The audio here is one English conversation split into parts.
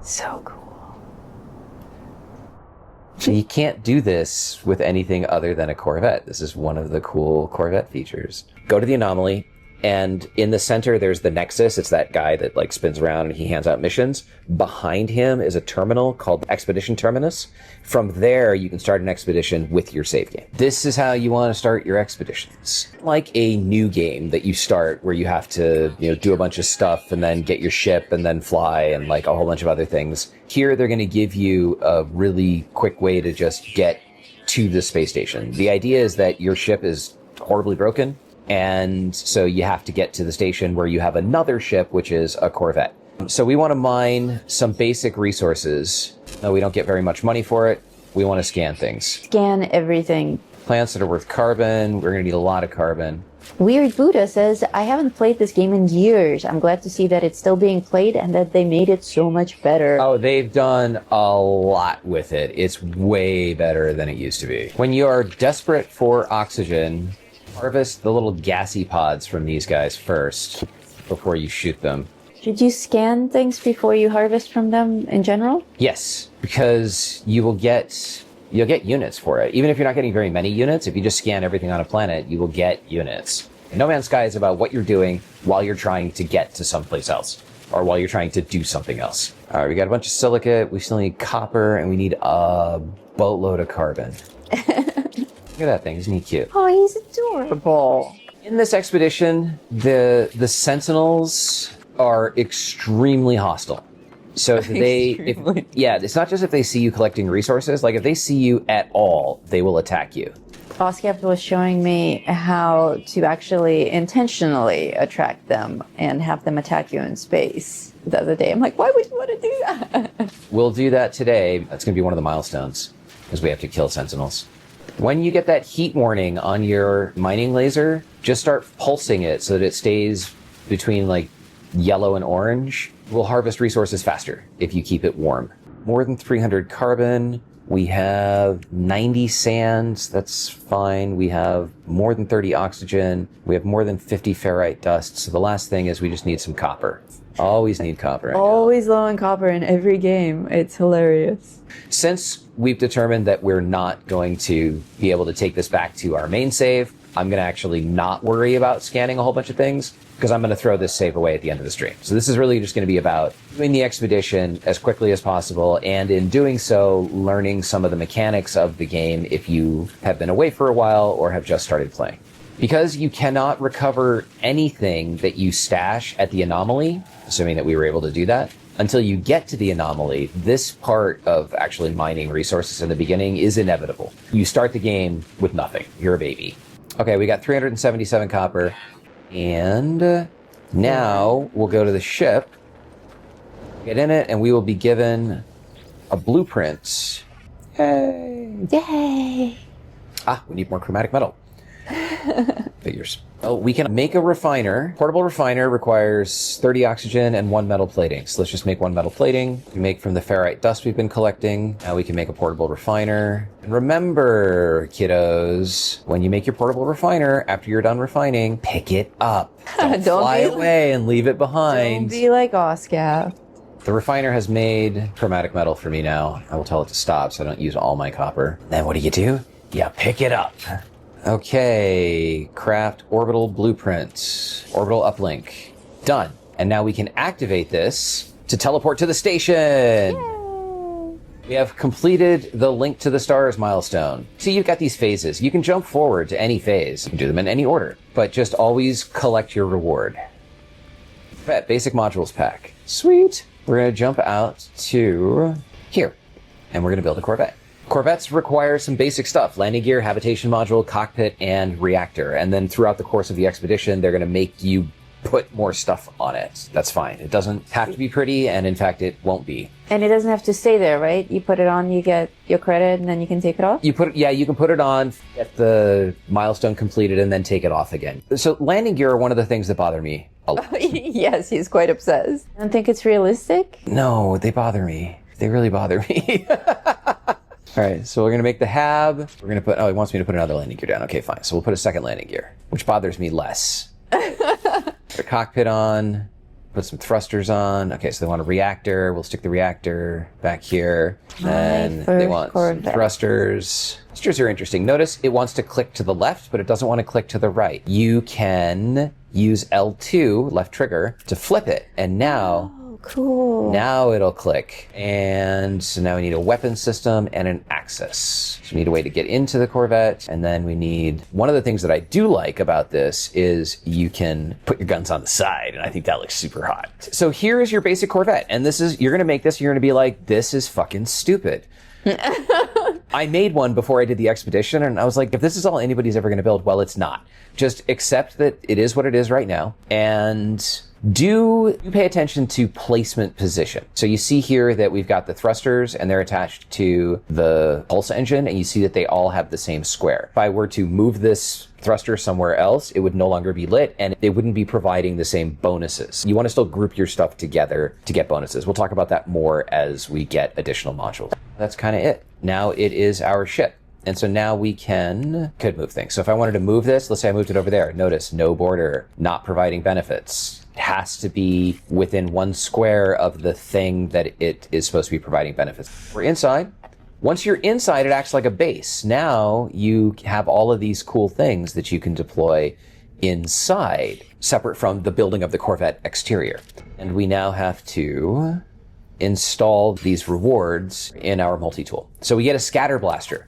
So cool. So you can't do this with anything other than a Corvette. This is one of the cool Corvette features. Go to the anomaly, and in the center there's the Nexus. It's that guy that like spins around and he hands out missions. Behind him is a terminal called Expedition Terminus. From there you can start an expedition with your save game. This is how you want to start your expeditions. Like a new game that you start where you have to, do a bunch of stuff and then get your ship and then fly and like a whole bunch of other things. Here they're going to give you a really quick way to just get to the space station. The idea is that your ship is horribly broken, and so you have to get to the station where you have another ship, which is a Corvette. So we want to mine some basic resources. No, we don't get very much money for it. We want to scan things. Scan everything. Plants that are worth carbon. We're going to need a lot of carbon. Weird Buddha says, I haven't played this game in years. I'm glad to see that it's still being played and that they made it so much better. Oh, they've done a lot with it. It's way better than it used to be. When you are desperate for oxygen, harvest the little gassy pods from these guys first before you shoot them. Should you scan things before you harvest from them in general? Yes, because you'll get units for it. Even if you're not getting very many units, if you just scan everything on a planet, you will get units. No Man's Sky is about what you're doing while you're trying to get to someplace else, or while you're trying to do something else. All right, we got a bunch of silicate, we still need copper, and we need a boatload of carbon. Look at that thing, isn't he cute? Oh, he's adorable. In this expedition, the Sentinels are extremely hostile. So if it's not just if they see you collecting resources, like if they see you at all, they will attack you. Oskapt was showing me how to actually intentionally attract them and have them attack you in space the other day. I'm like, why would you want to do that? We'll do that today. That's going to be one of the milestones, because we have to kill Sentinels. When you get that heat warning on your mining laser, just start pulsing it so that it stays between like yellow and orange. We'll harvest resources faster if you keep it warm. More than 300 carbon. We have 90 sands. That's fine. We have more than 30 oxygen. We have more than 50 ferrite dust. So the last thing is we just need some copper. Always need copper. Always low on copper in every game. It's hilarious. Since we've determined that we're not going to be able to take this back to our main save, I'm going to actually not worry about scanning a whole bunch of things, because I'm going to throw this save away at the end of the stream. So this is really just going to be about doing the expedition as quickly as possible, and in doing so, learning some of the mechanics of the game if you have been away for a while or have just started playing. Because you cannot recover anything that you stash at the anomaly, assuming that we were able to do that, until you get to the anomaly, this part of actually mining resources in the beginning is inevitable. You start the game with nothing. You're a baby. Okay, we got 377 copper. And now we'll go to the ship, get in it, and we will be given a blueprint. Yay! Yay! Ah, we need more chromatic metal. Figures. Oh, we can make a refiner. Portable refiner requires 30 oxygen and 1 metal plating. So let's just make 1 metal plating. We make from the ferrite dust we've been collecting. Now we can make a portable refiner. And remember, kiddos, when you make your portable refiner, after you're done refining, pick it up. Don't fly away and leave it behind. Don't be like Oskapt. The refiner has made chromatic metal for me now. I will tell it to stop so I don't use all my copper. Then what do? Yeah, pick it up. Okay, craft orbital blueprint, orbital uplink, done. And now we can activate this to teleport to the station. Yay. We have completed the Link to the Stars milestone. See, you've got these phases. You can jump forward to any phase. You can do them in any order, but just always collect your reward. Basic modules pack. Sweet. We're going to jump out to here, and we're going to build a Corvette. Corvettes require some basic stuff: landing gear, habitation module, cockpit, and reactor. And then throughout the course of the expedition, they're going to make you put more stuff on it. That's fine. It doesn't have to be pretty, and in fact, it won't be. And it doesn't have to stay there, right? You put it on, you get your credit, and then you can take it off? You can put it on, get the milestone completed, and then take it off again. So landing gear are one of the things that bother me a lot. Yes, he's quite obsessed. I don't think it's realistic? No, they bother me. They really bother me. All right, so we're going to make the hab. We're going to put, he wants me to put another landing gear down. Okay, fine. So we'll put a second landing gear, which bothers me less. Put the cockpit on. Put some thrusters on. Okay, so they want a reactor. We'll stick the reactor back here. And they want some thrusters. Thrusters are interesting. Notice it wants to click to the left, but it doesn't want to click to the right. You can use L2, left trigger, to flip it. And now... Cool. Now it'll click. And so now we need a weapon system and an axis. So we need a way to get into the Corvette. And then we need, one of the things that I do like about this is you can put your guns on the side. And I think that looks super hot. So here is your basic Corvette. And this is, you're going to make this, you're going to be like, this is fucking stupid. I made one before I did the expedition, and I was like, if this is all anybody's ever going to build, well, it's not. Just accept that it is what it is right now, and do pay attention to placement position. So you see here that we've got the thrusters, and they're attached to the pulse engine, and you see that they all have the same square. If I were to move this thruster somewhere else, it would no longer be lit, and it wouldn't be providing the same bonuses. You want to still group your stuff together to get bonuses. We'll talk about that more as we get additional modules. That's kind of it. Now it is our ship. And so now we could move things. So if I wanted to move this, let's say I moved it over there. Notice, no border, not providing benefits. It has to be within 1 square of the thing that it is supposed to be providing benefits. We're inside. Once you're inside, it acts like a base. Now you have all of these cool things that you can deploy inside, separate from the building of the Corvette exterior. And we now have to install these rewards in our multi-tool. So we get a scatter blaster.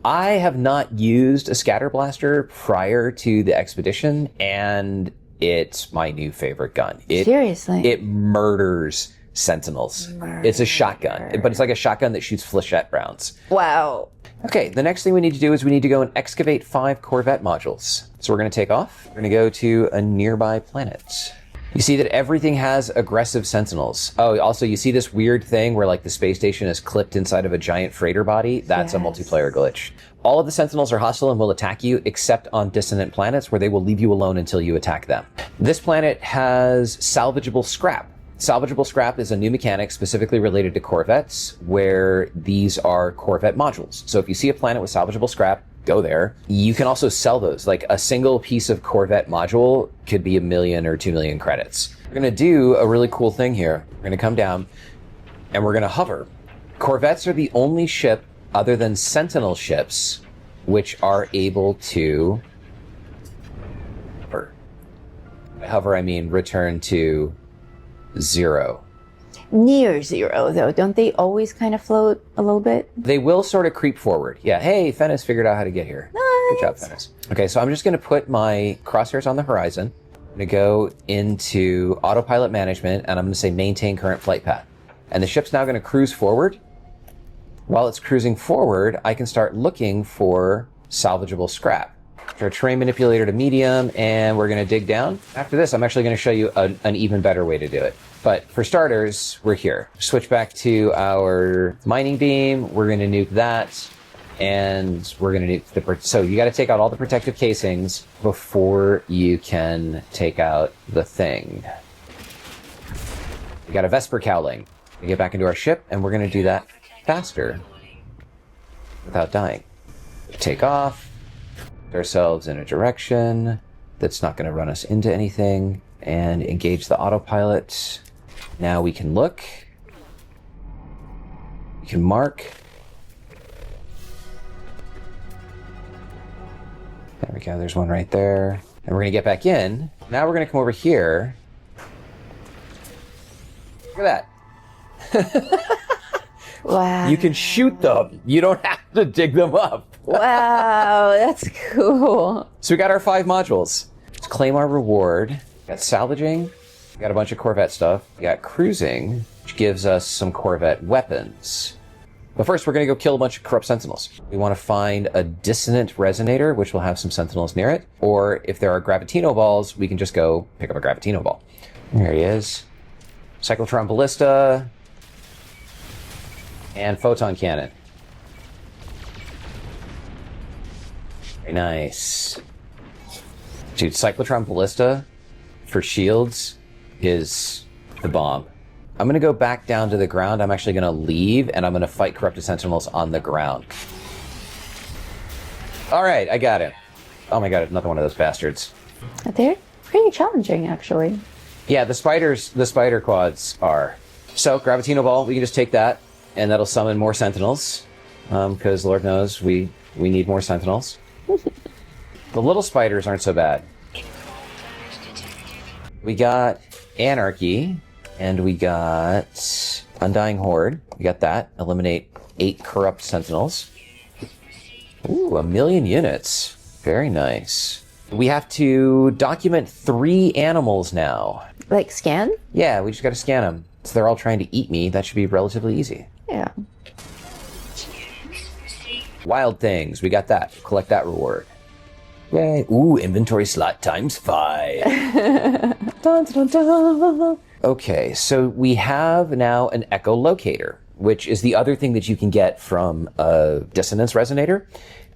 I have not used a scatter blaster prior to the expedition, and it's my new favorite gun. Seriously? It murders sentinels. It's a shotgun, but it's like a shotgun that shoots flechette rounds. Wow. Okay, the next thing we need to do is we need to go and excavate 5 Corvette modules. So we're going to take off. We're going to go to a nearby planet. You see that everything has aggressive sentinels. Oh, also you see this weird thing where like the space station is clipped inside of a giant freighter body? That's a multiplayer glitch. All of the sentinels are hostile and will attack you except on dissonant planets where they will leave you alone until you attack them. This planet has salvageable scrap. Salvageable scrap is a new mechanic specifically related to Corvettes where these are Corvette modules. So if you see a planet with salvageable scrap, go there. You can also sell those. Like a single piece of Corvette module could be 1 million or 2 million credits. We're going to do a really cool thing here. We're going to come down and we're going to hover. Corvettes are the only ship other than Sentinel ships which are able to hover. By hover, I mean return to 0. Near 0, though. Don't they always kind of float a little bit? They will sort of creep forward. Yeah. Hey, Fennis figured out how to get here. Nice. Good job, Fennis. Okay, so I'm just going to put my crosshairs on the horizon. I'm going to go into autopilot management, and I'm going to say maintain current flight path. And the ship's now going to cruise forward. While it's cruising forward, I can start looking for salvageable scrap. Our terrain manipulator to medium, and we're going to dig down. After this, I'm actually going to show you an even better way to do it. But for starters, we're here. Switch back to our mining beam. We're going to nuke that, and we're going to nuke so you got to take out all the protective casings before you can take out the thing. We got a Vesper cowling. We get back into our ship, and we're going to do that faster without dying. Take off, put ourselves in a direction that's not going to run us into anything, and engage the autopilot. Now we can look. We can mark. There we go. There's one right there. And we're going to get back in. Now we're going to come over here. Look at that. Wow. You can shoot them. You don't have to dig them up. Wow, that's cool. So we got our 5 modules. Let's claim our reward. We got salvaging. We got a bunch of Corvette stuff. We got cruising, which gives us some Corvette weapons. But first, we're going to go kill a bunch of corrupt sentinels. We want to find a dissonant resonator, which will have some sentinels near it. Or if there are gravitino balls, we can just go pick up a gravitino ball. There he is. Cyclotron ballista. And photon cannon. Very nice. Dude, cyclotron ballista for shields is the bomb. I'm going to go back down to the ground. I'm actually going to leave, and I'm going to fight corrupted sentinels on the ground. All right, I got him. Oh my god, another one of those bastards. They're pretty challenging, actually. Yeah, the spider quads are. So, Gravitino Ball, we can just take that, and that'll summon more Sentinels, because Lord knows we need more Sentinels. The little spiders aren't so bad. We got Anarchy, and we got Undying Horde. We got that. Eliminate 8 corrupt Sentinels. Ooh, 1,000,000 units. Very nice. We have to document 3 animals now. Like scan? Yeah, we just got to scan them. So they're all trying to eat me. That should be relatively easy. Yeah. Wild things. We got that. Collect that reward. Yay. Ooh, inventory slot times 5. Dun, dun, dun. Okay, so we have now an echolocator, which is the other thing that you can get from a dissonance resonator.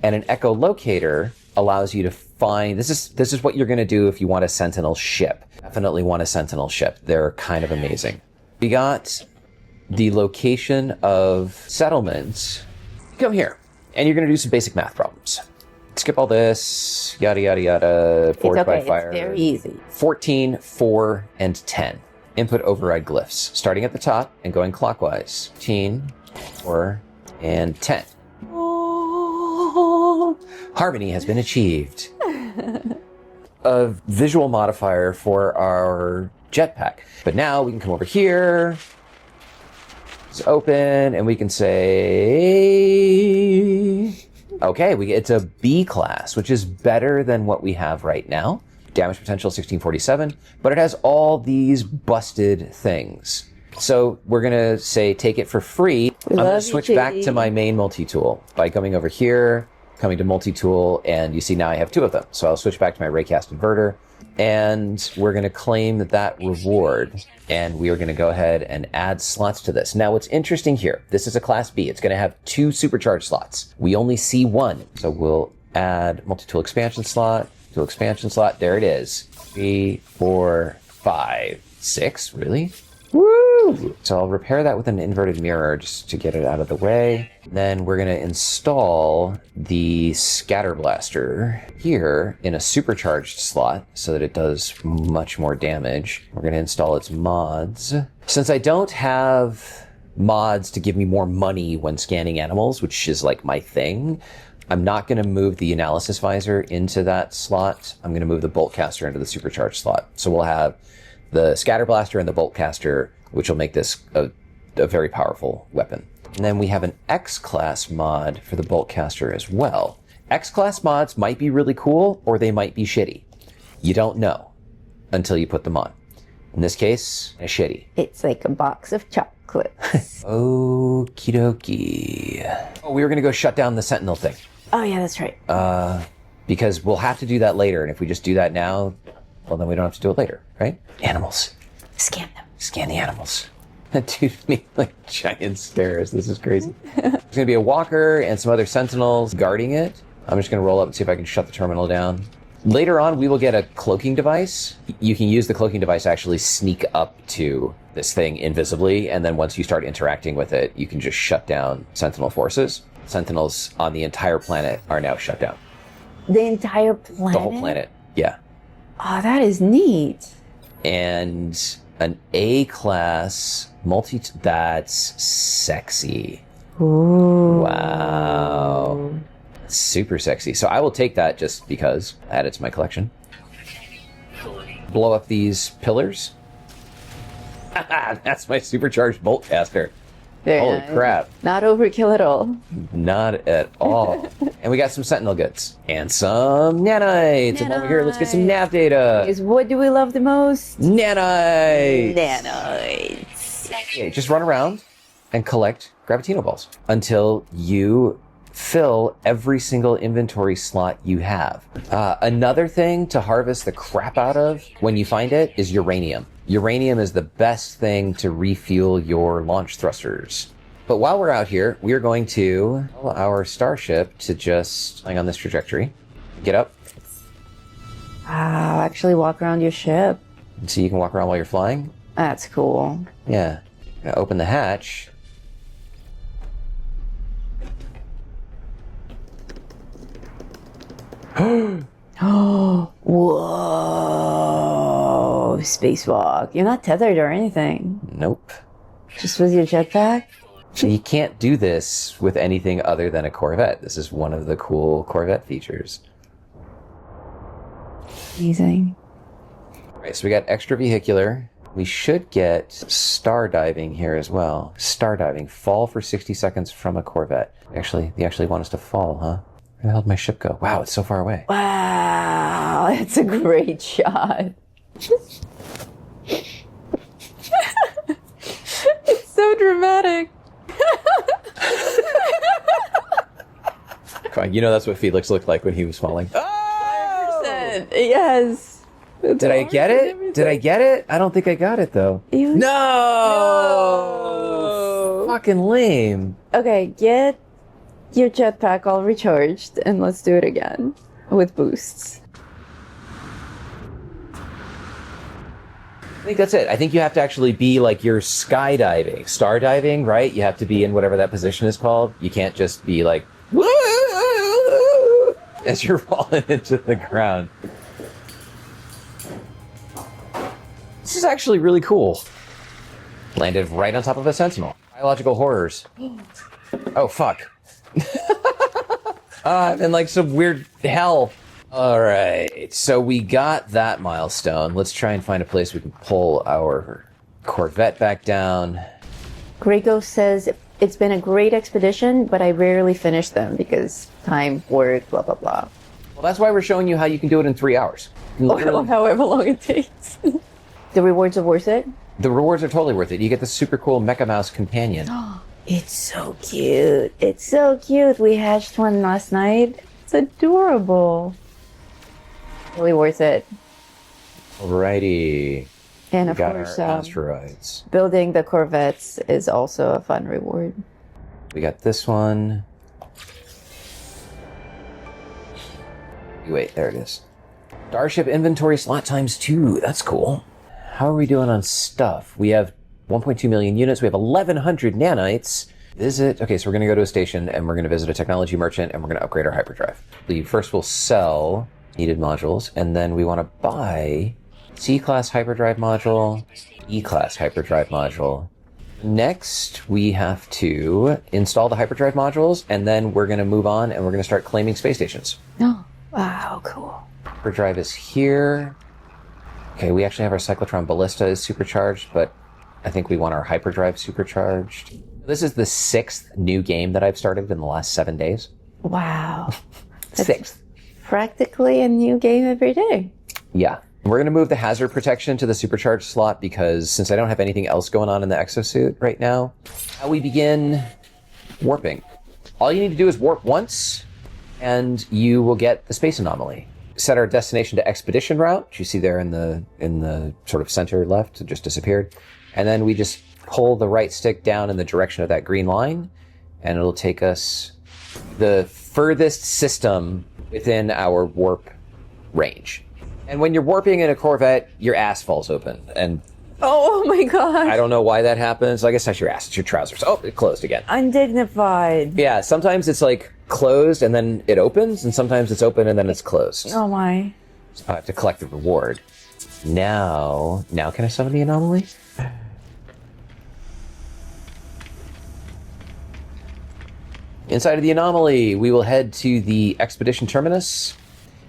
And an echolocator allows you to find, this is what you're going to do if you want a sentinel ship. Definitely want a sentinel ship. They're kind of amazing. We got the location of settlements. Come here, and you're going to do some basic math problems. Skip all this, yada, yada, yada, forged by fire. It's very easy. 14, 4, and 10. Input override glyphs, starting at the top and going clockwise. 14, 4, and 10. Oh, harmony has been achieved. A visual modifier for our jetpack. But now we can come over here. It's open, and we can say... Okay, it's a B class, which is better than what we have right now. Damage potential 1647, but it has all these busted things. So we're going to say take it for free. I'm going to switch back to my main multi-tool by coming over here, coming to multi-tool, and you see now I have 2 of them. So I'll switch back to my Raycast inverter, and we're going to claim that reward, and we are going to go ahead and add slots to this. Now what's interesting here, this is a class B. It's going to have 2 supercharged slots. We only see 1. So we'll add multi-tool expansion slot, tool expansion slot. There it is. 3, 4, 5, 6. Really? Woo! So I'll repair that with an inverted mirror just to get it out of the way. Then we're going to install the scatter blaster here in a supercharged slot so that it does much more damage. We're going to install its mods. Since I don't have mods to give me more money when scanning animals, which is like my thing, I'm not going to move the analysis visor into that slot. I'm going to move the bolt caster into the supercharged slot. So we'll have the scatter blaster and the bolt caster, which will make this a very powerful weapon. And then we have an X-class mod for the bolt caster as well. X-class mods might be really cool, or they might be shitty. You don't know until you put them on. In this case, a shitty. It's like a box of chocolates. Okie dokie. Oh, we were going to go shut down the Sentinel thing. Oh, yeah, that's right. Because we'll have to do that later, and if we just do that now, well, then we don't have to do it later, right? Animals. Scan them. Scan the animals. Dude, me like giant stairs. This is crazy. There's going to be a walker and some other sentinels guarding it. I'm just going to roll up and see if I can shut the terminal down. Later on, we will get a cloaking device. You can use the cloaking device to actually sneak up to this thing invisibly, and then once you start interacting with it, you can just shut down sentinel forces. Sentinels on the entire planet are now shut down. The entire planet? The whole planet, yeah. Oh, that is neat. And an A-class that's sexy. Ooh. Wow. Super sexy. So I will take that just because. Add it to my collection. Blow up these pillars. That's my supercharged bolt caster. Very Holy nice. crap. Not overkill at all. Not at all. And we got some sentinel goods. And some nanites. And over here, let's get some nav data. Because what do we love the most? Nanites. Nanites. Okay, just run around and collect Gravitino balls until you fill every single inventory slot you have. Another thing to harvest the crap out of when you find it is uranium. Uranium is the best thing to refuel your launch thrusters. But while we're out here, we are going to tell our starship to just hang on this trajectory. Get up. Wow, actually walk around your ship. So you can walk around while you're flying. That's cool. Yeah. Gonna open the hatch. Oh, whoa. Wow, spacewalk. You're not tethered or anything. Nope. Just with your jetpack? So you can't do this with anything other than a Corvette. This is one of the cool Corvette features. Amazing. All right, so we got extravehicular. We should get star diving here as well. Star diving. Fall for 60 seconds from a Corvette. Actually, they actually want us to fall, huh? Where the hell did my ship go? Wow, it's so far away. Wow, that's a great shot. It's so dramatic. Come on, you know that's what Felix looked like when he was falling. 100%. Yes. Did I get it? Did I get it? I don't think I got it though. No. No! Fucking lame. Okay, get your jetpack all recharged and let's do it again with boosts. I think that's it. I think you have to actually be like you're skydiving, star diving, right? You have to be in whatever that position is called. You can't just be like as you're falling into the ground. This is actually really cool. Landed right on top of a sentinel. Biological horrors. Oh, fuck. I'm in like some weird hell. All right, so we got that milestone. Let's try and find a place we can pull our Corvette back down. Grego says, it's been a great expedition, but I rarely finish them because time, work, blah, blah, blah. Well, that's why we're showing you how you can do it in 3 hours. Or however long it takes. The rewards are worth it? The rewards are totally worth it. You get the super cool Mecha Mouse companion. It's so cute. It's so cute. We hatched one last night. It's adorable. Really worth it. Alrighty. And We of got course, our asteroids. building the Corvettes is also a fun reward. We got this one. Wait, there it is. Starship inventory slot times 2. That's cool. How are we doing on stuff? We have 1.2 million units. We have 1,100 nanites. Visit. Okay, so we're going to go to a station and we're going to visit a technology merchant and we're going to upgrade our hyperdrive. First, we'll sell needed modules, and then we want to buy C-class hyperdrive module, E-class hyperdrive module. Next, we have to install the hyperdrive modules, and then we're going to move on and we're going to start claiming space stations. Oh, wow, cool. Hyperdrive is here. Okay, we actually have our cyclotron ballista is supercharged, but I think we want our hyperdrive supercharged. This is the 6th new game that I've started in the last 7 days. Wow. 6th. Practically a new game every day. Yeah. We're going to move the hazard protection to the supercharged slot because since I don't have anything else going on in the exosuit right now, how we begin warping. All you need to do is warp once and you will get the space anomaly. Set our destination to expedition route, which you see there in the sort of center left, it just disappeared. And then we just pull the right stick down in the direction of that green line and it'll take us the furthest system within our warp range. And when you're warping in a Corvette, your ass falls open. And oh my god. I don't know why that happens. I guess that's your ass. It's your trousers. Oh, it closed again. Undignified. Yeah, sometimes it's like closed and then it opens, and sometimes it's open and then it's closed. Oh my. So I have to collect the reward. Now can I summon the anomaly? Inside of the anomaly, we will head to the expedition terminus.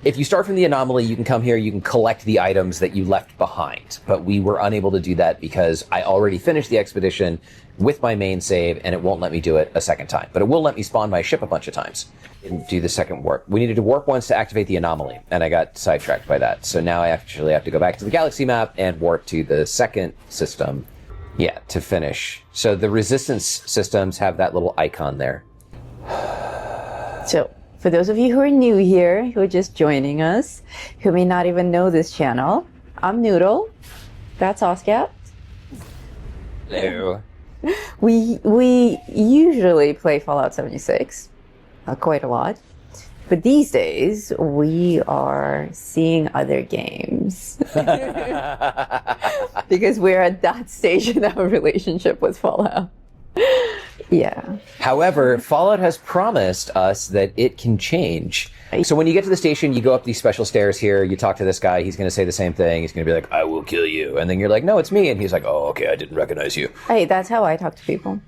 If you start from the anomaly, you can come here, you can collect the items that you left behind. But we were unable to do that because I already finished the expedition with my main save, and it won't let me do it a second time. But it will let me spawn my ship a bunch of times and do the second warp. We needed to warp once to activate the anomaly, and I got sidetracked by that. So now I actually have to go back to the galaxy map and warp to the second system, to finish. So the resistance systems have that little icon there. So, for those of you who are new here, who are just joining us, who may not even know this channel, I'm Noodle. That's oskapt. Hello. We usually play Fallout 76, quite a lot. But these days, we are seeing other games. Because we're at that stage in our relationship with Fallout. Yeah. However, Fallout has promised us that it can change. So when you get to the station, you go up these special stairs here, you talk to this guy, he's going to say the same thing. He's going to be like, I will kill you. And then you're like, no, it's me. And he's like, oh, okay, I didn't recognize you. Hey, that's how I talk to people.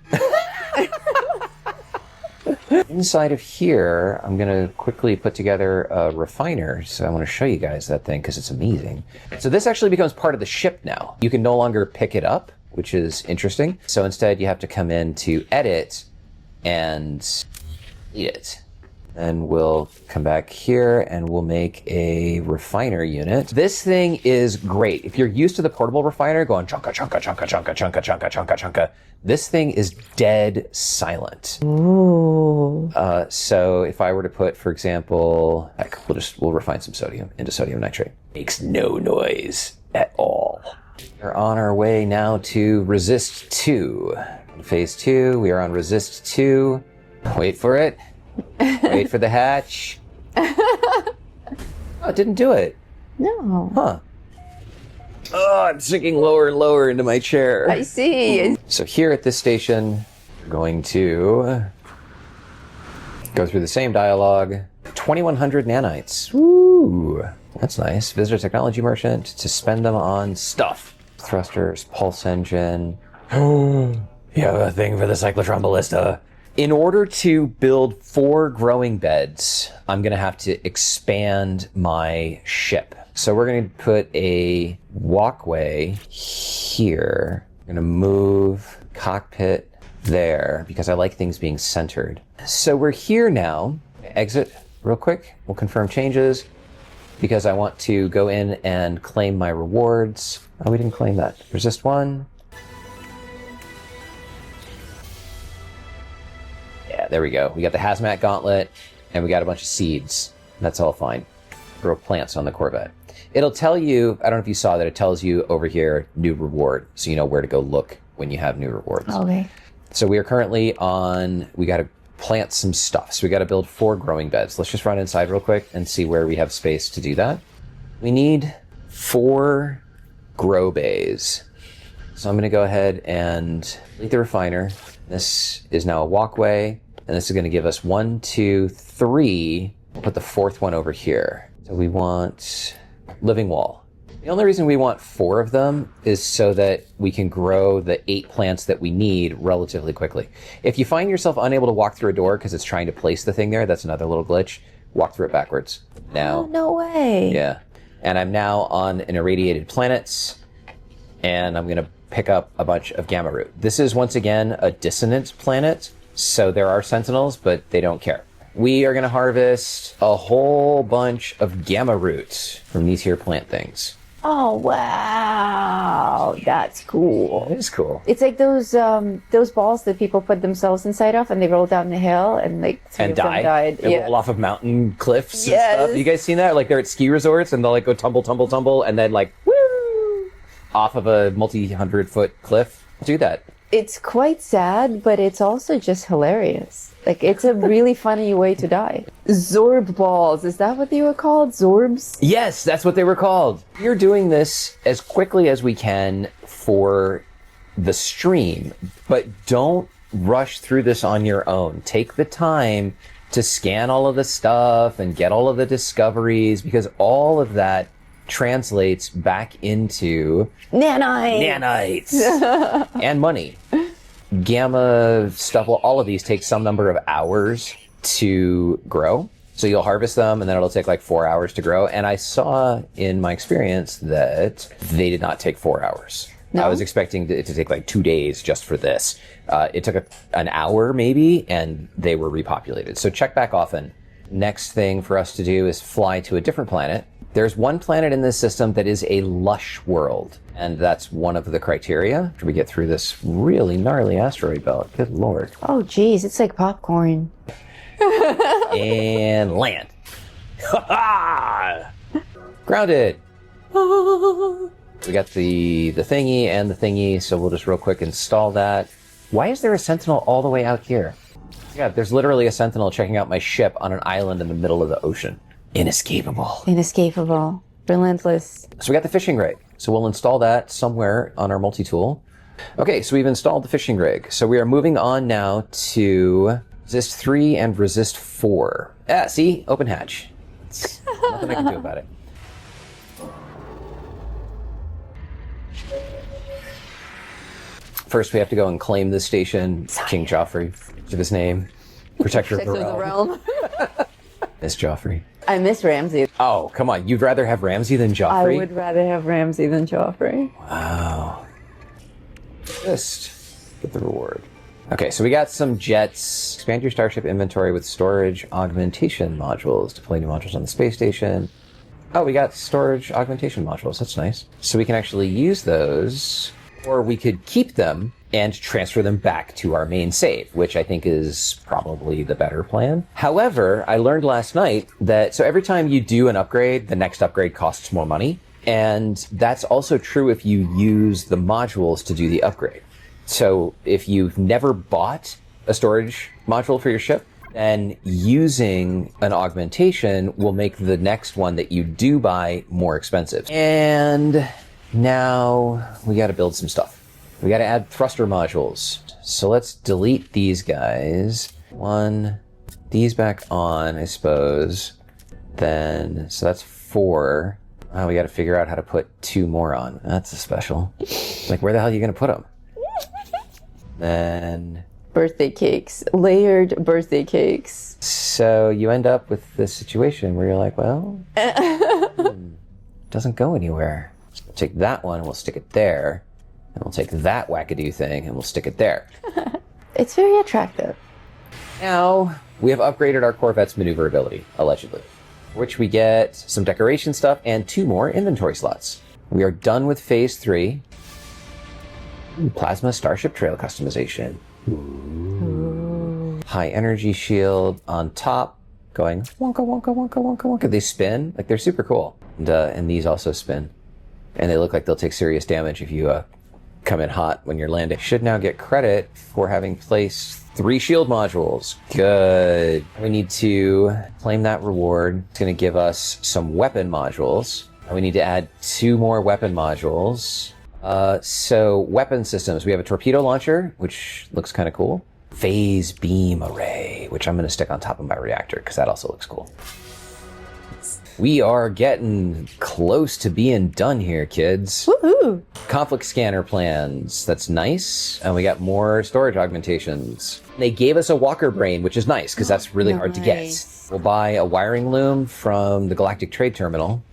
Inside of here, I'm going to quickly put together a refiner. So I want to show you guys that thing because it's amazing. So this actually becomes part of the ship now. You can no longer pick it up, which is interesting. So instead, you have to come in to edit and eat it. And we'll come back here and we'll make a refiner unit. This thing is great. If you're used to the portable refiner going chunka, chunka, chunka, chunka, chunka, chunka, chunka, chunka, this thing is dead silent. Ooh. So if I were to put, for example, heck, we'll refine some sodium into sodium nitrate. Makes no noise at all. We're on our way now to resist 2. Phase 2, we are on resist 2. Wait for it. Wait for the hatch. Oh, it didn't do it. No. Huh. Oh, I'm sinking lower and lower into my chair. I see. So here at this station, we're going to go through the same dialogue. 2,100 nanites. Ooh, that's nice. Visitor technology merchant to spend them on stuff. Thrusters, pulse engine. Oh, you have a thing for the cyclotron ballista. In order to build 4 growing beds, I'm going to have to expand my ship. So we're going to put a walkway here. I'm going to move cockpit there because I like things being centered. So we're here now. Exit real quick. We'll confirm changes because I want to go in and claim my rewards. Oh, we didn't claim that. Resist 1. Yeah, there we go. We got the hazmat gauntlet, and we got a bunch of seeds. That's all fine. Grow plants on the Corvette. It'll tell you, I don't know if you saw that, it tells you over here, new reward, so you know where to go look when you have new rewards. Okay. So we are currently on, we got to plant some stuff. So we got to build 4 growing beds. Let's just run inside real quick and see where we have space to do that. We need 4 grow bays. So I'm going to go ahead and delete the refiner. This is now a walkway, and this is going to give us 1, 2, 3. We'll put the 4th one over here. So we want living wall. The only reason we want 4 of them is so that we can grow the 8 plants that we need relatively quickly. If you find yourself unable to walk through a door because it's trying to place the thing there, that's another little glitch. Walk through it backwards. Now. Oh, no way. Yeah. And I'm now on an irradiated planets, and I'm going to pick up a bunch of gamma root. This is once again a dissonant planet, so there are sentinels, but they don't care. We are going to harvest a whole bunch of gamma root from these here plant things. Oh, wow. That's cool. It is cool. It's like those balls that people put themselves inside of and they roll down the hill and like 3 of them died. They roll off of mountain cliffs and Yes. stuff. You guys seen that? Like they're at ski resorts and they'll like go tumble, tumble, tumble, and then like woo off of a multi-100-foot cliff. Do that. It's quite sad, but it's also just hilarious. Like, it's a really funny way to die. Zorb balls, is that what they were called? Zorbs? Yes, that's what they were called. We're doing this as quickly as we can for the stream, but don't rush through this on your own. Take the time to scan all of the stuff and get all of the discoveries, because all of that translates back into nanites and money. Gamma stuff, well, all of these take some number of hours to grow. So you'll harvest them and then it'll take like 4 hours to grow. And I saw in my experience that they did not take 4 hours. No? I was expecting it to take like 2 days just for this. It took an hour maybe, and they were repopulated. So check back often. Next thing for us to do is fly to a different planet. There's one planet in this system that is a lush world, and that's one of the criteria after we get through this really gnarly asteroid belt. Good lord. Oh, geez, it's like popcorn. And land. Grounded. We got the thingy and the thingy, so we'll just real quick install that. Why is there a sentinel all the way out here? Yeah, there's literally a sentinel checking out my ship on an island in the middle of the ocean. Inescapable. Inescapable. Relentless. So we got the fishing rig. So we'll install that somewhere on our multi-tool. Okay, so we've installed the fishing rig. So we are moving on now to resist 3 and resist 4. Ah, see? Open hatch. Nothing I can do about it. First, we have to go and claim this station. King Joffrey, of his name. Protector of the realm. Miss Joffrey. I miss Ramsay. Oh, come on. You'd rather have Ramsay than Joffrey? I would rather have Ramsay than Joffrey. Wow. Just get the reward. Okay, so we got some jets. Expand your starship inventory with storage augmentation modules. Deploy new modules on the space station. Oh, we got storage augmentation modules. That's nice. So we can actually use those, or we could keep them and transfer them back to our main save, which I think is probably the better plan. However, I learned last night that, so every time you do an upgrade, the next upgrade costs more money. And that's also true if you use the modules to do the upgrade. So if you've never bought a storage module for your ship, then using an augmentation will make the next one that you do buy more expensive. And now we got to build some stuff. We got to add thruster modules. So let's delete these guys. These back on, I suppose. Then, so that's 4. Oh, we got to figure out how to put 2 more on. That's a special. Like, where the hell are you going to put them? Then... Birthday cakes. Layered birthday cakes. So you end up with this situation where you're like, well, doesn't go anywhere. So we'll take that one and we'll stick it there. And we'll take that wackadoo thing and we'll stick it there. It's very attractive. Now, we have upgraded our Corvette's maneuverability, allegedly, which we get some decoration stuff and 2 more inventory slots. We are done with phase 3. Plasma Starship Trail customization. Ooh. High energy shield on top, going wonka, wonka, wonka, wonka, wonka. They spin, like they're super cool. And these also spin. And they look like they'll take serious damage if you come in hot when you're landing. Should now get credit for having placed 3 shield modules. Good. We need to claim that reward. It's going to give us some weapon modules. We need to add 2 more weapon modules. So weapon systems. We have a torpedo launcher, which looks kind of cool. Phase beam array, which I'm going to stick on top of my reactor because that also looks cool. We are getting close to being done here, kids. Woohoo! Conflict scanner plans. That's nice. And we got more storage augmentations. They gave us a walker brain, which is nice because that's really hard to get. We'll buy a wiring loom from the Galactic Trade Terminal.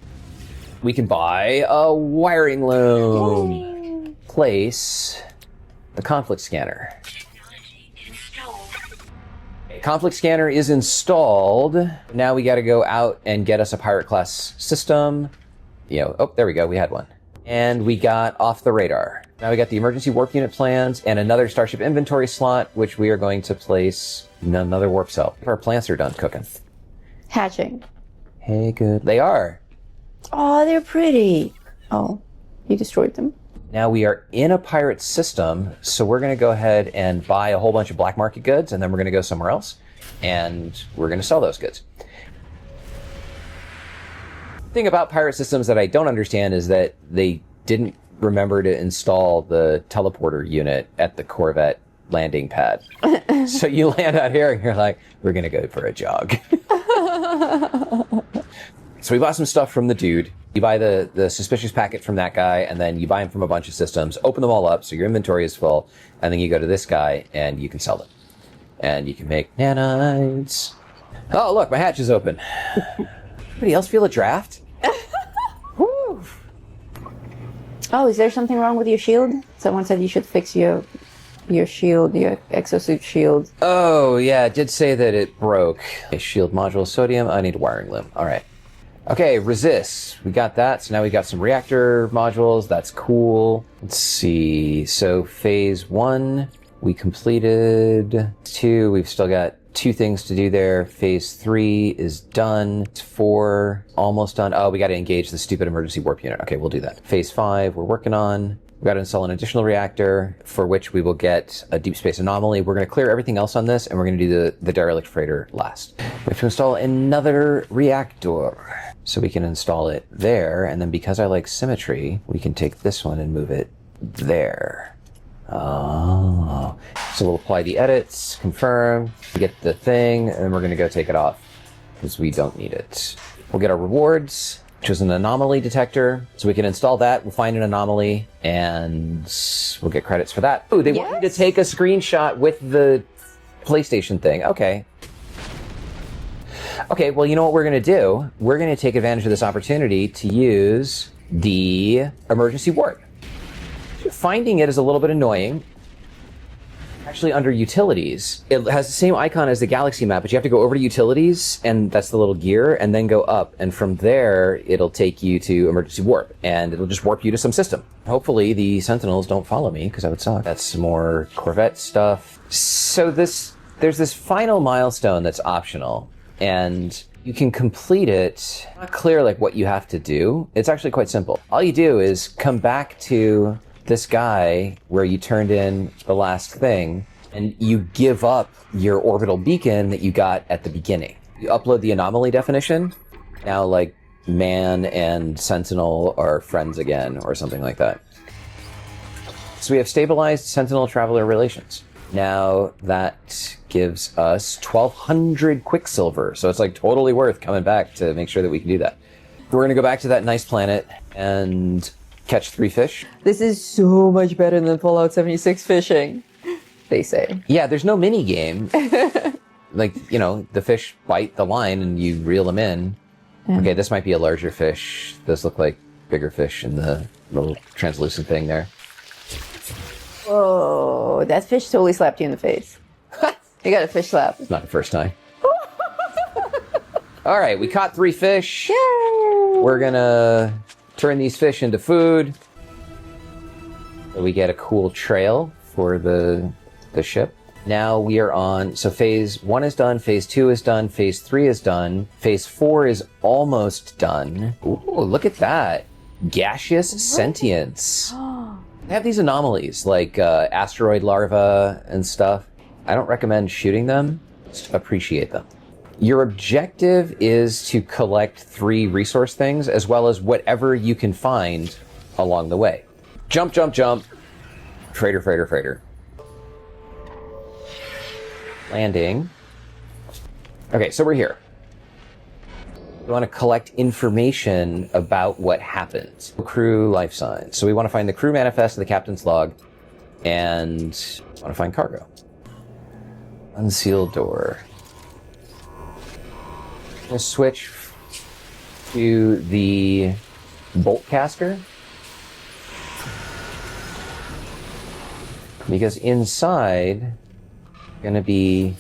We can buy a wiring loom. Yay. Place the conflict scanner. Conflict scanner is installed. Now we got to go out and get us a pirate class system. Oh, there we go. We had one. And we got off the radar. Now we got the emergency warp unit plans and another starship inventory slot, which we are going to place in another warp cell. Our plants are done cooking. Hatching. Hey, good. They are. Oh, they're pretty. Oh, you destroyed them. Now we are in a pirate system, so we're going to go ahead and buy a whole bunch of black market goods, and then we're going to go somewhere else, and we're going to sell those goods. The thing about pirate systems that I don't understand is that they didn't remember to install the teleporter unit at the Corvette landing pad. So you land out here, and you're like, we're going to go for a jog. So we bought some stuff from the dude. You buy the suspicious packet from that guy, and then you buy them from a bunch of systems, open them all up so your inventory is full, and then you go to this guy and you can sell them. And you can make nanites. Oh, look, my hatch is open. Anybody else feel a draft? Woo. Oh, is there something wrong with your shield? Someone said you should fix your shield, your exosuit shield. Oh, yeah, it did say that it broke. Okay, shield module sodium. I need a wiring loom. All right. Okay, resist. We got that. So now we got some reactor modules. That's cool. Let's see. So phase 1, we completed. 2, we've still got 2 things to do there. Phase 3 is done. 4, almost done. Oh, we got to engage the stupid emergency warp unit. Okay, we'll do that. Phase 5, we're working on. We got to install an additional reactor for which we will get a deep space anomaly. We're going to clear everything else on this, and we're going to do the derelict freighter last. We have to install another reactor. So we can install it there, and then because I like symmetry, we can take this one and move it there. Oh. So we'll apply the edits, confirm, get the thing, and then we're going to go take it off because we don't need it. We'll get our rewards, which is an anomaly detector. So we can install that. We'll find an anomaly and we'll get credits for that. Oh, they want you to take a screenshot with the PlayStation thing. Okay. Okay, well, you know what we're going to do? We're going to take advantage of this opportunity to use the emergency warp. Finding it is a little bit annoying. Actually, under utilities, it has the same icon as the galaxy map, but you have to go over to utilities, and that's the little gear, and then go up. And from there, it'll take you to emergency warp, and it'll just warp you to some system. Hopefully, the Sentinels don't follow me, because that would suck. That's some more Corvette stuff. So there's this final milestone that's optional, and you can complete it. Not clear like what you have to do. It's actually quite simple. All you do is come back to this guy where you turned in the last thing, and you give up your orbital beacon that you got at the beginning. You upload the anomaly definition. Now, like, man and Sentinel are friends again, or something like that. So we have stabilized Sentinel Traveler relations. Now that gives us 1,200 Quicksilver, so it's like totally worth coming back to make sure that we can do that. We're gonna go back to that nice planet and catch 3 fish. This is so much better than Fallout 76 fishing, they say. Yeah, there's no mini game. Like, you know, the fish bite the line and you reel them in. Yeah. Okay, this might be a larger fish. Those look like bigger fish in the little translucent thing there. Whoa, that fish totally slapped you in the face. You got a fish slap. It's not the first time. All right, we caught 3 fish. Yay! We're gonna turn these fish into food. So we get a cool trail for the ship. Now we are on, so phase 1 is done, phase 2 is done, phase 3 is done, phase 4 is almost done. Ooh, look at that. Gaseous sentience. They have these anomalies like asteroid larvae and stuff. I don't recommend shooting them, just appreciate them. Your objective is to collect 3 resource things as well as whatever you can find along the way. Jump, jump, jump. Freighter, freighter, freighter. Landing. Okay, so we're here. We want to collect information about what happened. Crew life signs. So we want to find the crew manifest and the captain's log, and want to find cargo. Unsealed door. I'm going to switch to the bolt caster, because inside going to be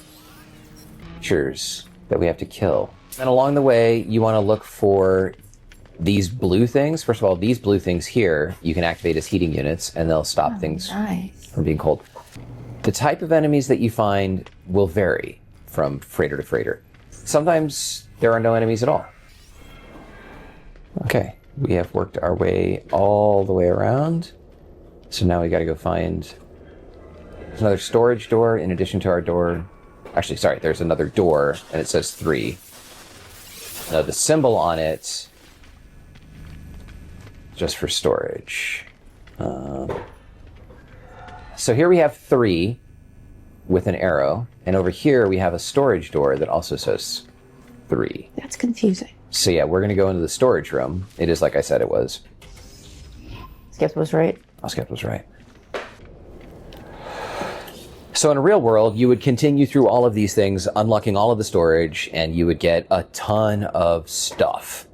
creatures that we have to kill. And along the way, you want to look for these blue things. First of all, these blue things here, you can activate as heating units, and they'll stop things from being cold. The type of enemies that you find will vary from freighter to freighter. Sometimes there are no enemies at all. Okay, we have worked our way all the way around. So now we got to go find another storage door in addition to our door. Actually, sorry, there's another door, and it says 3. Now, the symbol on it, just for storage. So here we have 3 with an arrow, and over here we have a storage door that also says 3. That's confusing. So yeah, we're going to go into the storage room. It is like I said it was. Skip was right. Oskapt was right. So in a real world, you would continue through all of these things, unlocking all of the storage, and you would get a ton of stuff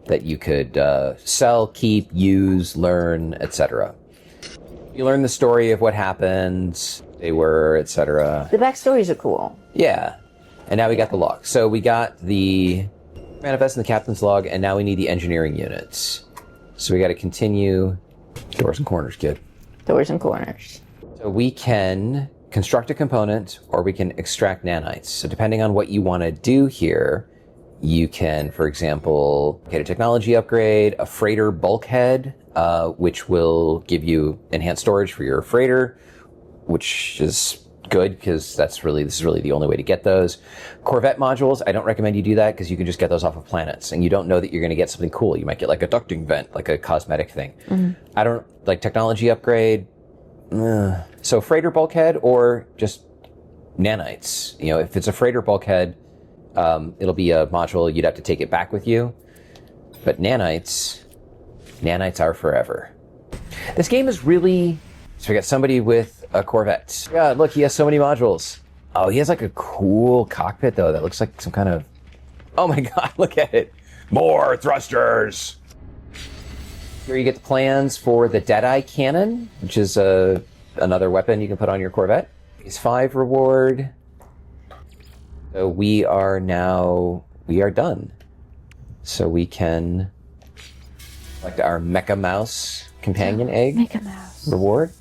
that you could sell, keep, use, learn, etc. You learn the story of what happened, they were, etc. The backstories are cool. Yeah. And now we got the log. So we got the manifest and the captain's log, and now we need the engineering units. So we got to continue. Doors and corners, kid. Doors and corners. So we can construct a component, or we can extract nanites. So depending on what you want to do here, you can, for example, get a technology upgrade, a freighter bulkhead, which will give you enhanced storage for your freighter, which is good because this is really the only way to get those. Corvette modules, I don't recommend you do that because you can just get those off of planets, and you don't know that you're going to get something cool. You might get like a ducting vent, like a cosmetic thing. Mm-hmm. I don't like technology upgrade. So freighter bulkhead or just nanites. You know, if it's a freighter bulkhead, it'll be a module. You'd have to take it back with you. But nanites are forever. This game is really... So we got somebody with a Corvette. Yeah, look, he has so many modules. Oh, he has like a cool cockpit though that looks like some kind of... Oh my god, look at it. More thrusters. Here you get the plans for the Deadeye cannon, which is another weapon you can put on your Corvette. Phase 5 reward. So we are done. So we can select our Mecha Mouse companion egg Mecha Mouse reward.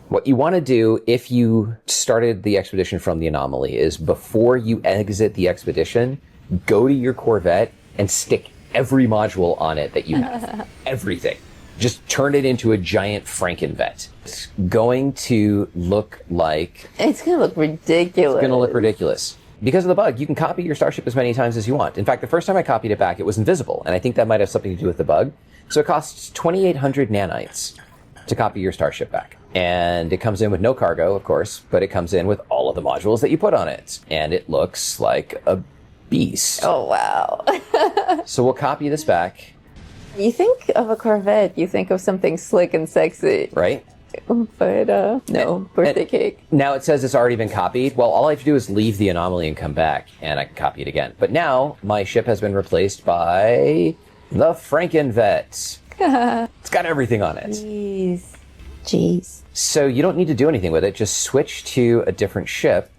What you want to do if you started the expedition from the anomaly is before you exit the expedition, go to your Corvette and stick every module on it that you have. Everything. Just turn it into a giant Frankenvet. It's going to look like... It's going to look ridiculous. It's going to look ridiculous. Because of the bug, you can copy your starship as many times as you want. In fact, the first time I copied it back, it was invisible, and I think that might have something to do with the bug. So it costs 2,800 nanites to copy your starship back. And it comes in with no cargo, of course, but it comes in with all of the modules that you put on it. And it looks like a beast. Oh, wow. So we'll copy this back. You think of a Corvette, you think of something slick and sexy. Right? But, no, birthday cake. Now it says it's already been copied. Well, all I have to do is leave the anomaly and come back, and I can copy it again. But now my ship has been replaced by the Frankenvet. It's got everything on it. Jeez. So you don't need to do anything with it. Just switch to a different ship.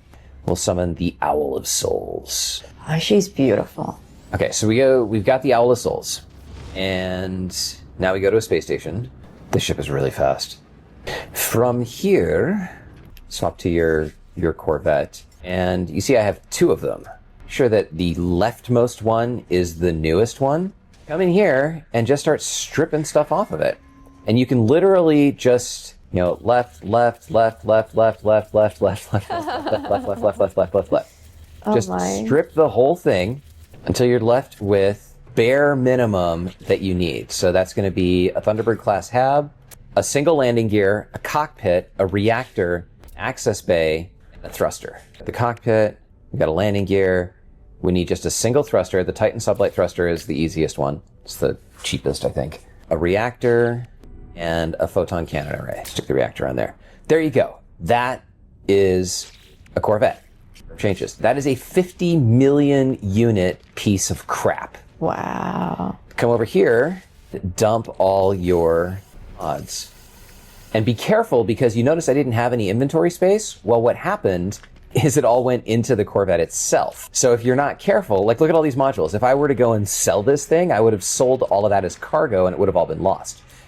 We'll summon the Owl of Souls. Oh, she's beautiful. Okay, so we've got the Owl of Souls. And now we go to a space station. This ship is really fast. From here, swap to your Corvette. And you see I have 2 of them. Sure that the leftmost one is the newest one. Come in here and just start stripping stuff off of it. And you can literally just, you know, left. Just strip the whole thing until you're left with bare minimum that you need. So that's going to be a Thunderbird class hab, a single landing gear, a cockpit, a reactor, access bay, and a thruster. The cockpit, we got a landing gear. We need just a single thruster. The Titan sublight thruster is the easiest one. It's the cheapest, I think. A reactor and a photon cannon array. Stick the reactor on there. There you go. That is a Corvette. Changes. That is a 50 million unit piece of crap. Wow. Come over here, dump all your mods. And be careful because you notice I didn't have any inventory space. Well, what happened is it all went into the Corvette itself. So if you're not careful, like look at all these modules. If I were to go and sell this thing, I would have sold all of that as cargo and it would have all been lost.